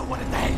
what a day!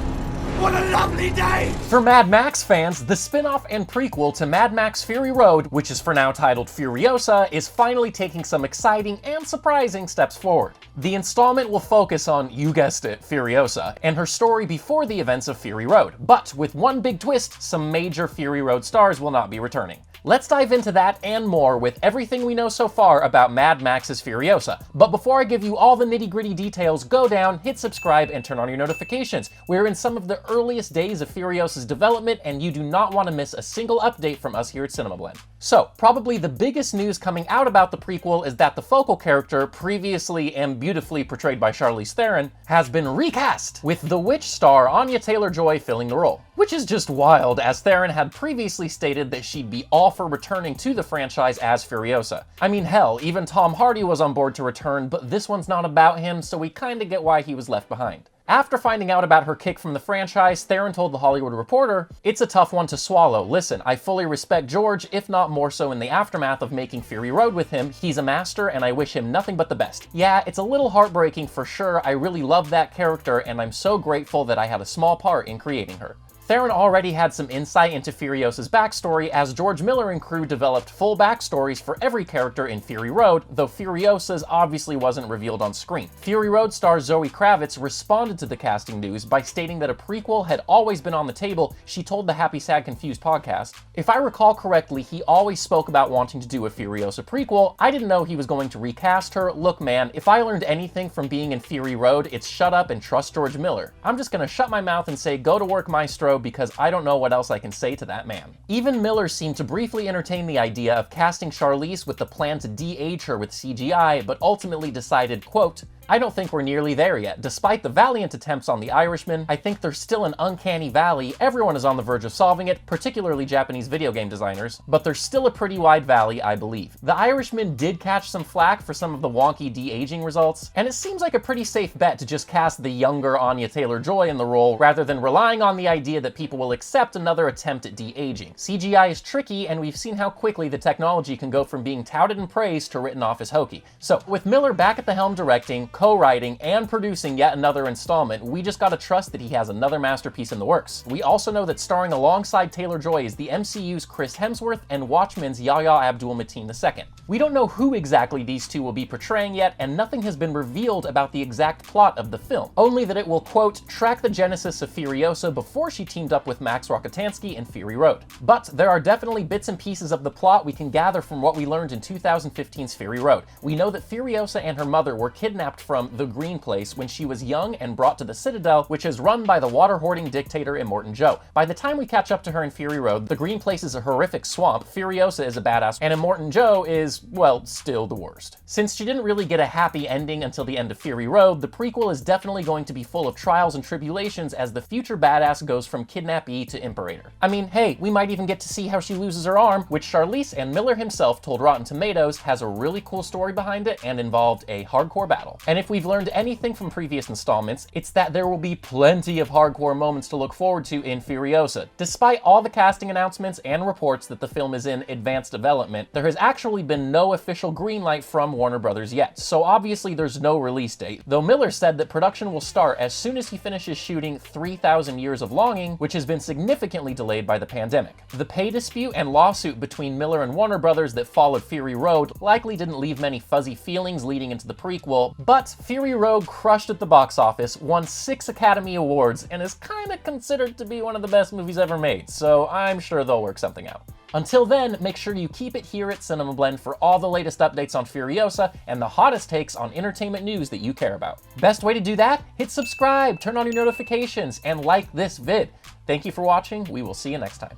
What a lovely day! For Mad Max fans, the spin-off and prequel to Mad Max Fury Road, which is for now titled Furiosa, is finally taking some exciting and surprising steps forward. The installment will focus on, you guessed it, Furiosa, and her story before the events of Fury Road. But with one big twist, some major Fury Road stars will not be returning. Let's dive into that and more with everything we know so far about Mad Max's Furiosa. But before I give you all the nitty-gritty details, go down, hit subscribe, and turn on your notifications. We're in some of the earliest days of Furiosa's development, and you do not want to miss a single update from us here at CinemaBlend. So, probably the biggest news coming out about the prequel is that the focal character, previously and beautifully portrayed by Charlize Theron, has been recast, with the witch star Anya Taylor-Joy filling the role. Which is just wild, as Theron had previously stated that she'd be all for returning to the franchise as Furiosa. I mean, hell, even Tom Hardy was on board to return, but this one's not about him, so we kinda get why he was left behind. After finding out about her kick from the franchise, Theron told The Hollywood Reporter, "It's a tough one to swallow. Listen, I fully respect George, if not more so in the aftermath of making Fury Road with him. He's a master and I wish him nothing but the best. Yeah, it's a little heartbreaking for sure. I really love that character and I'm so grateful that I had a small part in creating her." Theron already had some insight into Furiosa's backstory, as George Miller and crew developed full backstories for every character in Fury Road, though Furiosa's obviously wasn't revealed on screen. Fury Road star Zoe Kravitz responded to the casting news by stating that a prequel had always been on the table. She told the Happy Sad Confused podcast, "If I recall correctly, he always spoke about wanting to do a Furiosa prequel. I didn't know he was going to recast her. Look man, if I learned anything from being in Fury Road, it's shut up and trust George Miller. I'm just gonna shut my mouth and say go to work maestro, because I don't know what else I can say to that man." Even Miller seemed to briefly entertain the idea of casting Charlize with the plan to de-age her with CGI, but ultimately decided, quote, "I don't think we're nearly there yet. Despite the valiant attempts on The Irishman, I think there's still an uncanny valley. Everyone is on the verge of solving it, particularly Japanese video game designers, but there's still a pretty wide valley, I believe." The Irishman did catch some flack for some of the wonky de-aging results, and it seems like a pretty safe bet to just cast the younger Anya Taylor-Joy in the role, rather than relying on the idea that people will accept another attempt at de-aging. CGI is tricky, and we've seen how quickly the technology can go from being touted and praised to written off as hokey. So, with Miller back at the helm directing, co-writing, and producing yet another installment, we just gotta trust that he has another masterpiece in the works. We also know that starring alongside Taylor-Joy is the MCU's Chris Hemsworth and Watchmen's Yahya Abdul-Mateen II. We don't know who exactly these two will be portraying yet, and nothing has been revealed about the exact plot of the film, only that it will, quote, track the genesis of Furiosa before she teamed up with Max Rokitansky in Fury Road. But there are definitely bits and pieces of the plot we can gather from what we learned in 2015's Fury Road. We know that Furiosa and her mother were kidnapped from the Green Place when she was young and brought to the Citadel, which is run by the water-hoarding dictator Immortan Joe. By the time we catch up to her in Fury Road, the Green Place is a horrific swamp, Furiosa is a badass, and Immortan Joe is, well, still the worst. Since she didn't really get a happy ending until the end of Fury Road, the prequel is definitely going to be full of trials and tribulations as the future badass goes from kidnappee to Imperator. I mean, hey, we might even get to see how she loses her arm, which Charlize and Miller himself told Rotten Tomatoes has a really cool story behind it and involved a hardcore battle. And if we've learned anything from previous installments, it's that there will be plenty of hardcore moments to look forward to in Furiosa. Despite all the casting announcements and reports that the film is in advanced development, there has actually been no official green light from Warner Brothers yet, so obviously there's no release date, though Miller said that production will start as soon as he finishes shooting 3,000 Years of Longing, which has been significantly delayed by the pandemic. The pay dispute and lawsuit between Miller and Warner Brothers that followed Fury Road likely didn't leave many fuzzy feelings leading into the prequel, but Fury Road crushed at the box office, won 6 Academy Awards, and is kinda considered to be one of the best movies ever made, so I'm sure they'll work something out. Until then, make sure you keep it here at CinemaBlend for all the latest updates on Furiosa and the hottest takes on entertainment news that you care about. Best way to do that? Hit subscribe, turn on your notifications, and like this vid. Thank you for watching. We will see you next time.